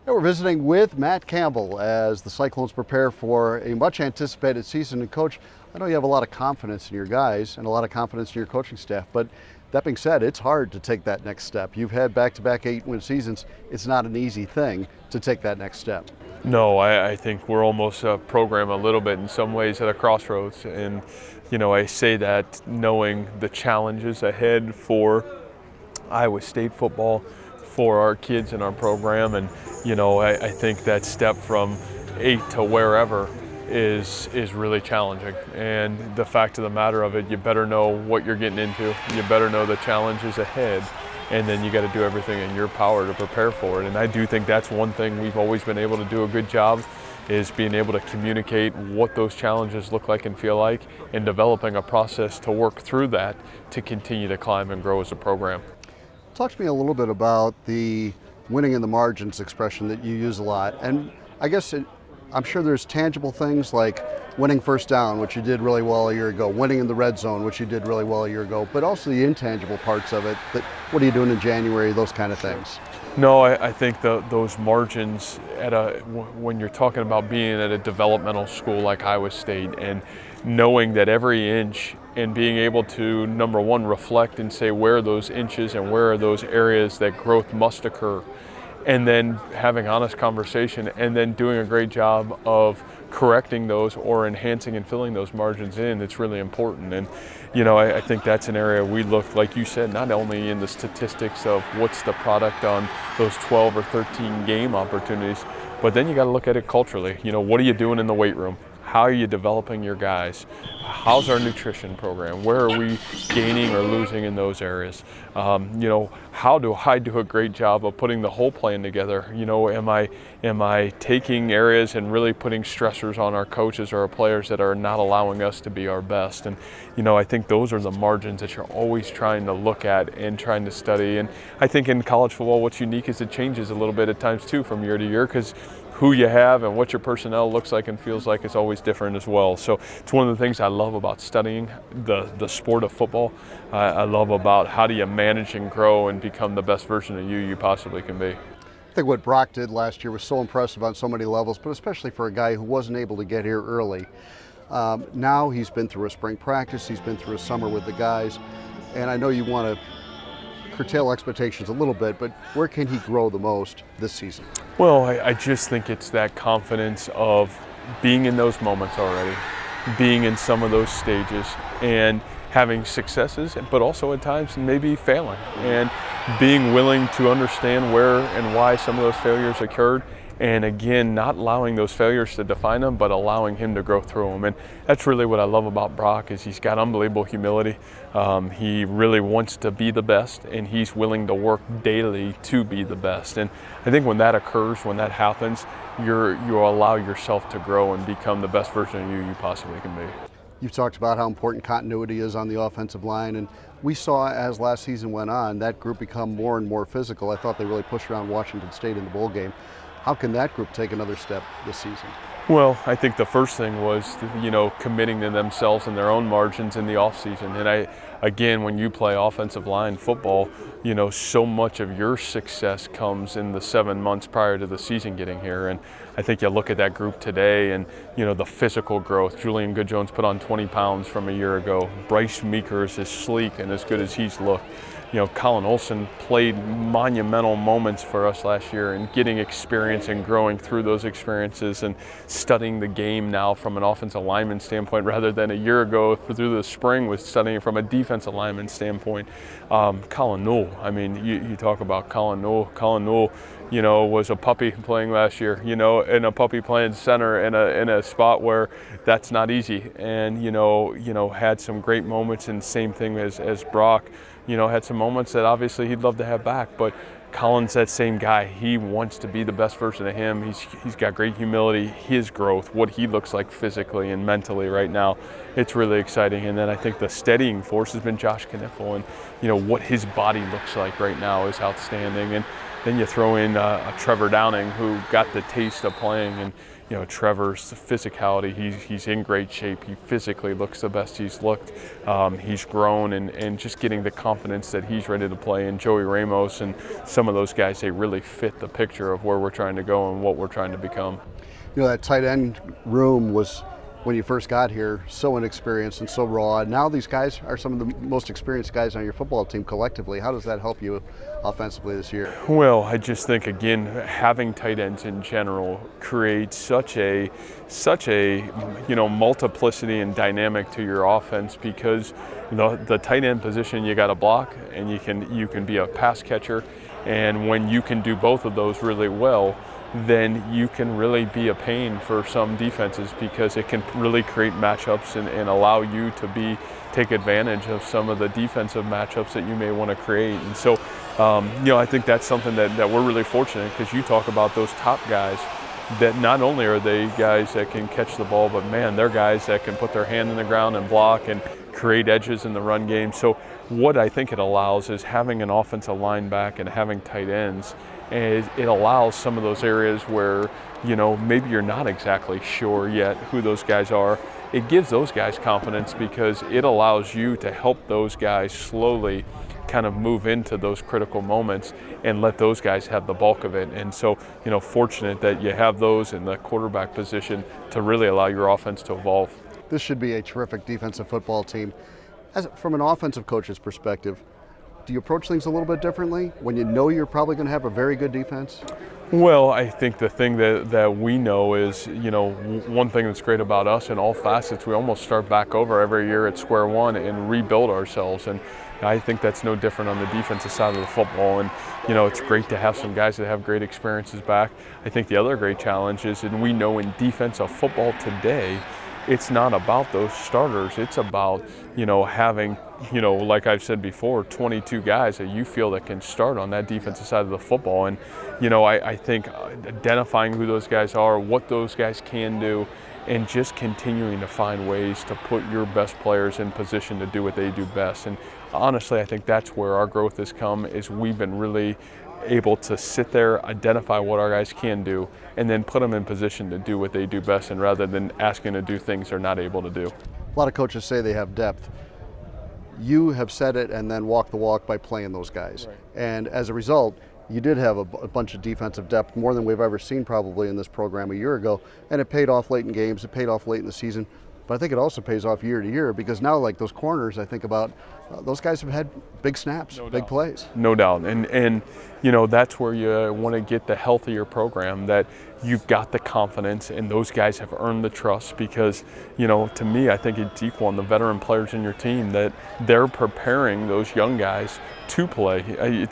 We're visiting with Matt Campbell as the Cyclones prepare for a much anticipated season. And Coach, I know you have a lot of confidence in your guys and a lot of confidence in your coaching staff, but that being said, it's hard to take that next step. You've had back-to-back 8-win seasons. It's not an easy thing to take that next step. No, I think we're almost a program a little bit in some ways at a crossroads. And, I say that knowing the challenges ahead for Iowa State football, for our kids in our program. And, I think that step from 8 to wherever is really challenging. And the fact of the matter of it, you better know what you're getting into. You better know the challenges ahead. And then you got to do everything in your power to prepare for it. And I do think that's one thing we've always been able to do a good job, is being able to communicate what those challenges look like and feel like, and developing a process to work through that to continue to climb and grow as a program. Talk to me a little bit about the winning in the margins expression that you use a lot. And I guess I'm sure there's tangible things like winning first down, which you did really well a year ago, winning in the red zone, which you did really well a year ago, but also the intangible parts of it. That what are you doing in January, those kind of things. No, I think those margins when you're talking about being at a developmental school like Iowa State, and knowing that every inch, and being able to, number one, reflect and say where are those inches and where are those areas that growth must occur, and then having honest conversation, and then doing a great job of correcting those or enhancing and filling those margins in. It's really important. And I think that's an area we look, like you said, not only in the statistics of what's the product on those 12 or 13 game opportunities, but then you got to look at it culturally. What are you doing in the weight room? How are you developing your guys? How's our nutrition program? Where are we gaining or losing in those areas? How do I do a great job of putting the whole plan together? Am I taking areas and really putting stressors on our coaches or our players that are not allowing us to be our best? And I think those are the margins that you're always trying to look at and trying to study. And I think in college football, what's unique is it changes a little bit at times too from year to year, because who you have and what your personnel looks like and feels like is always different as well. So it's one of the things I love about studying the sport of football. I love about how do you manage and grow and become the best version of you possibly can be. I think what Brock did last year was so impressive on so many levels, but especially for a guy who wasn't able to get here early. Now he's been through a spring practice, he's been through a summer with the guys, and I know you want to curtail expectations a little bit, but where can he grow the most this season? Well, I just think it's that confidence of being in those moments already, being in some of those stages and having successes, but also at times maybe failing, and being willing to understand where and why some of those failures occurred. And again, not allowing those failures to define him, but allowing him to grow through them. And that's really what I love about Brock, is he's got unbelievable humility. He really wants to be the best, and he's willing to work daily to be the best. And I think when that occurs, when that happens, you allow yourself to grow and become the best version of you possibly can be. You've talked about how important continuity is on the offensive line, and we saw as last season went on, that group become more and more physical. I thought they really pushed around Washington State in the bowl game. How can that group take another step this season? Well, I think the first thing was, committing to themselves and their own margins in the offseason. And again, when you play offensive line football, so much of your success comes in the 7 months prior to the season getting here. And I think you look at that group today and, the physical growth. Julian Good-Jones put on 20 pounds from a year ago. Bryce Meeker is as sleek and as good as he's looked. Colin Olson played monumental moments for us last year, and getting experience and growing through those experiences and studying the game now from an offensive lineman standpoint, rather than a year ago through the spring was studying from a defensive lineman standpoint. Colin Newell, you talk about Colin Newell. Colin Newell, was a puppy playing last year, and a puppy playing center in a spot where that's not easy. And, had some great moments, and same thing as Brock. Had some moments that obviously he'd love to have back, but Colin's that same guy. He wants to be the best version of him. He's got great humility, his growth, what he looks like physically and mentally right now. It's really exciting. And then I think the steadying force has been Josh Kniffel, and what his body looks like right now is outstanding. And then you throw in a Trevor Downing who got the taste of playing, and Trevor's physicality, he's in great shape. He physically looks the best he's looked. He's grown, and just getting the confidence that he's ready to play. And Joey Ramos and some of those guys, they really fit the picture of where we're trying to go and what we're trying to become. That tight end room was, when you first got here, so inexperienced and so raw. Now these guys are some of the most experienced guys on your football team collectively. How does that help you offensively this year? Well, I just think, again, having tight ends in general creates such a multiplicity and dynamic to your offense, because the tight end position, you got to block, and you can be a pass catcher, and when you can do both of those really well, then you can really be a pain for some defenses, because it can really create matchups and allow you to take advantage of some of the defensive matchups that you may want to create. And so, I think that's something that we're really fortunate, because you talk about those top guys, that not only are they guys that can catch the ball, but man, they're guys that can put their hand in the ground and block and create edges in the run game. So what I think it allows is having an offensive line back and having tight ends. And it allows some of those areas where, maybe you're not exactly sure yet who those guys are. It gives those guys confidence, because it allows you to help those guys slowly kind of move into those critical moments and let those guys have the bulk of it. And so, fortunate that you have those in the quarterback position to really allow your offense to evolve. This should be a terrific defensive football team. From an offensive coach's perspective, do you approach things a little bit differently when you know you're probably going to have a very good defense? Well, I think the thing that we know is, one thing that's great about us in all facets, we almost start back over every year at square one and rebuild ourselves. And I think that's no different on the defensive side of the football. And, it's great to have some guys that have great experiences back. I think the other great challenge is, and we know in defensive football today, it's not about those starters. It's about, having, like I've said before, 22 guys that you feel that can start on that defensive side of the football. And, I think identifying who those guys are, what those guys can do, and just continuing to find ways to put your best players in position to do what they do best. And honestly, I think that's where our growth has come, is we've been really able to sit there, identify what our guys can do, and then put them in position to do what they do best, and rather than asking to do things they're not able to do. A lot of coaches say they have depth. You have said it and then walked the walk by playing those guys. Right. And as a result, you did have a bunch of defensive depth, more than we've ever seen probably in this program a year ago, and it paid off late in games, it paid off late in the season. But I think it also pays off year to year, because now, like those corners, I think about those guys have had big snaps, big plays. No doubt. And that's where you want to get the healthier program, that you've got the confidence and those guys have earned the trust, because, to me, I think it's equal on the veteran players in your team, that they're preparing those young guys to play.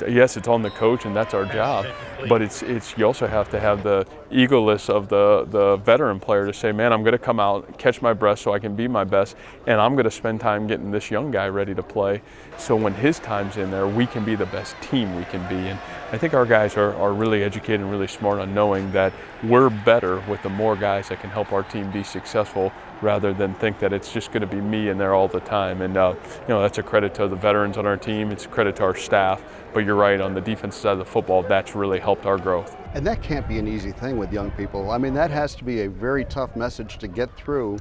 Yes, it's on the coach, and that's our job, but it's you also have to have the egoless of the veteran player to say, man, I'm going to come out, catch my breath so I can be my best, and I'm going to spend time getting this young guy ready to play, so when his time's in there, we can be the best team we can be. And I think our guys are really educated and really smart on knowing that we're better with the more guys that can help our team be successful, rather than think that it's just going to be me in there all the time. And that's a credit to the veterans on our team. It's a credit to our staff. But you're right, on the defensive side of the football, that's really helped our growth. And that can't be an easy thing with young people. I mean, that has to be a very tough message to get through,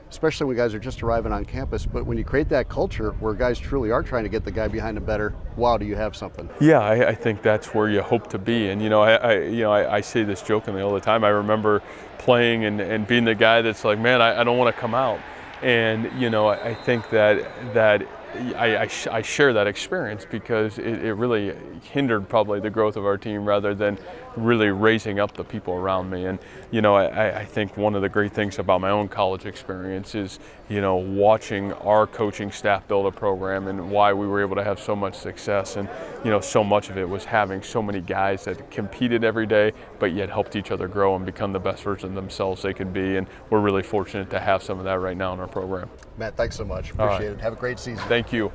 especially when guys are just arriving on campus. But when you create that culture where guys truly are trying to get the guy behind them better, wow, do you have something? Yeah, I think that's where you hope to be. And I say this jokingly all the time. I remember playing and being the guy that's like, man, I don't want to come out. And I think that I share that experience, because it really hindered probably the growth of our team, rather than really raising up the people around me. And I think one of the great things about my own college experience is watching our coaching staff build a program, and why we were able to have so much success. And so much of it was having so many guys that competed every day, but yet helped each other grow and become the best version of themselves they could be. And we're really fortunate to have some of that right now in our program. Matt, thanks so much. Appreciate it. Have a great season. Thank you.